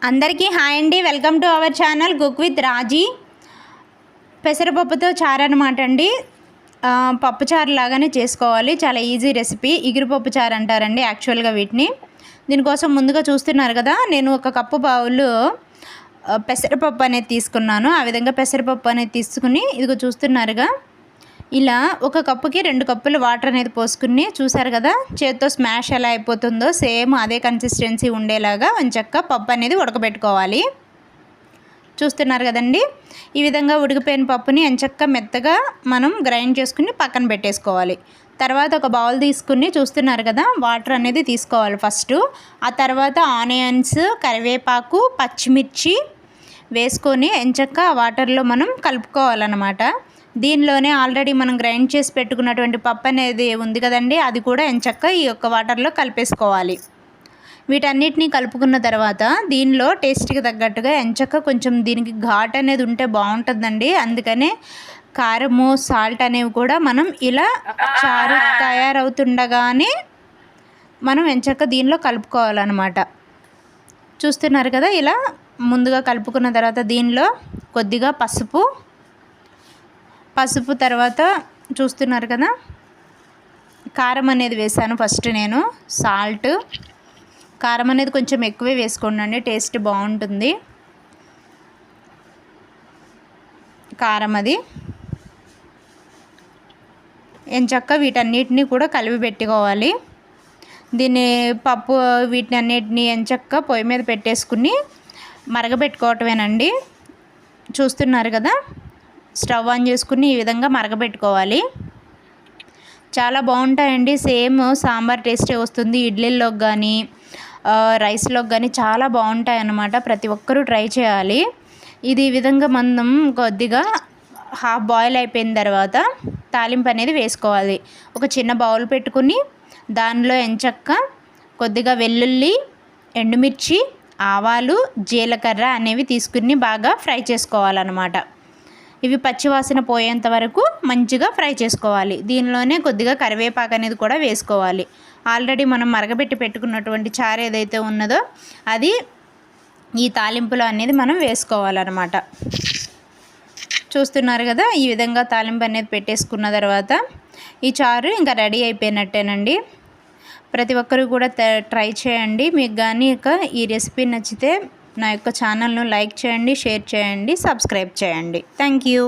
అందరికీ హాయ్ అండి. Welcome to our channel cook with Raji. పెసరపప్పుతో చారు అనమాట అండి. పప్పు చారు లాగానే చేసుకోవాలి. చాలా ఈజీ రెసిపీ. ఇగురుపప్పు చారు అంటారండి యాక్చువల్గా వీటిని. దీనికోసం ముందుగా చూస్తున్నారు కదా, నేను ఒక కప్పు బౌలు పెసరపప్పు అనేది తీసుకున్నాను. ఆ విధంగా పెసరపప్పు అనేది తీసుకుని ఇదిగో చూస్తున్నారుగా, ఇలా ఒక కప్పుకి 2 కప్పులు వాటర్ అనేది పోసుకుని, చూసారు కదా చేత్తో స్మాష్ ఎలా అయిపోతుందో సేమ్ అదే కన్సిస్టెన్సీ ఉండేలాగా మంచిగా పప్పు అనేది ఉడకబెట్టుకోవాలి. చూస్తున్నారు కదండి, ఈ విధంగా ఉడికిపోయిన పప్పుని ఎంచక్క మెత్తగా మనం గ్రైండ్ చేసుకుని పక్కన పెట్టేసుకోవాలి. తర్వాత ఒక బౌల్ తీసుకుని, చూస్తున్నారు కదా వాటర్ అనేది తీసుకోవాలి ఫస్ట్. ఆ తర్వాత ఆనియన్స్, కరివేపాకు, పచ్చిమిర్చి వేసుకొని ఎంచక్క ఆ వాటర్లో మనం కలుపుకోవాలన్నమాట. దీనిలోనే ఆల్రెడీ మనం గ్రైండ్ చేసి పెట్టుకున్నటువంటి పప్పు అనేది ఉంది కదండి, అది కూడా ఎంచక్క ఈ యొక్క వాటర్లో కలిపేసుకోవాలి. వీటన్నిటిని కలుపుకున్న తర్వాత దీనిలో టేస్ట్కి తగ్గట్టుగా ఎంచక్క కొంచెం దీనికి ఘాట్ అనేది ఉంటే బాగుంటుందండి. అందుకనే కారము, సాల్ట్ అనేవి కూడా మనం ఇలా చారు తయారవుతుండగానే మనం ఎంచక్క దీనిలో కలుపుకోవాలన్నమాట. చూస్తున్నారు కదా, ఇలా ముందుగా కలుపుకున్న తర్వాత దీనిలో కొద్దిగా పసుపు తర్వాత చూస్తున్నారు కదా కారం అనేది వేసాను. ఫస్ట్ నేను సాల్ట్, కారం అనేది కొంచెం ఎక్కువే వేసుకోండి, టేస్ట్ బాగుంటుంది. కారం అది ఎంచక్క వీటన్నిటిని కూడా కలిపి పెట్టుకోవాలి. దీన్ని పప్పు వీటన్నిటిని ఎంచక్క పొయ్యి మీద పెట్టేసుకుని మరగబెట్టుకోవటమేనండి. చూస్తున్నారు కదా, స్టవ్ ఆన్ చేసుకుని ఈ విధంగా మరగబెట్టుకోవాలి. చాలా బాగుంటాయండి. సేమ్ సాంబార్ టేస్టే వస్తుంది. ఇడ్లీలోకి కానీ రైస్లోకి కానీ చాలా బాగుంటాయి అన్నమాట. ప్రతి ఒక్కరూ ట్రై చేయాలి. ఇది ఈ విధంగా మనం కొద్దిగా హాఫ్ బాయిల్ అయిపోయిన తర్వాత తాలింపు అనేది వేసుకోవాలి. ఒక చిన్న బౌల్ పెట్టుకుని దానిలో ఎంచక్క కొద్దిగా వెల్లుల్లి, ఎండుమిర్చి, ఆవాలు, జీలకర్ర అనేవి తీసుకుని బాగా ఫ్రై చేసుకోవాలన్నమాట. ఇవి పచ్చివాసన పోయేంత వరకు మంచిగా ఫ్రై చేసుకోవాలి. దీనిలోనే కొద్దిగా కరివేపాకు అనేది కూడా వేసుకోవాలి. ఆల్రెడీ మనం మరగబెట్టి పెట్టుకున్నటువంటి చారు ఏదైతే ఉన్నదో అది ఈ తాలింపులో అనేది మనం వేసుకోవాలన్నమాట. చూస్తున్నారు కదా, ఈ విధంగా తాలింపు అనేది పెట్టేసుకున్న తర్వాత ఈ చారు ఇంకా రెడీ అయిపోయినట్టేనండి. ప్రతి ఒక్కరు కూడా ట్రై చేయండి. మీకు కానీ ఈ రెసిపీ నచ్చితే నా యొక్క ఛానల్ను లైక్ చేయండి, షేర్ చేయండి, సబ్స్క్రైబ్ చేయండి. Thank you.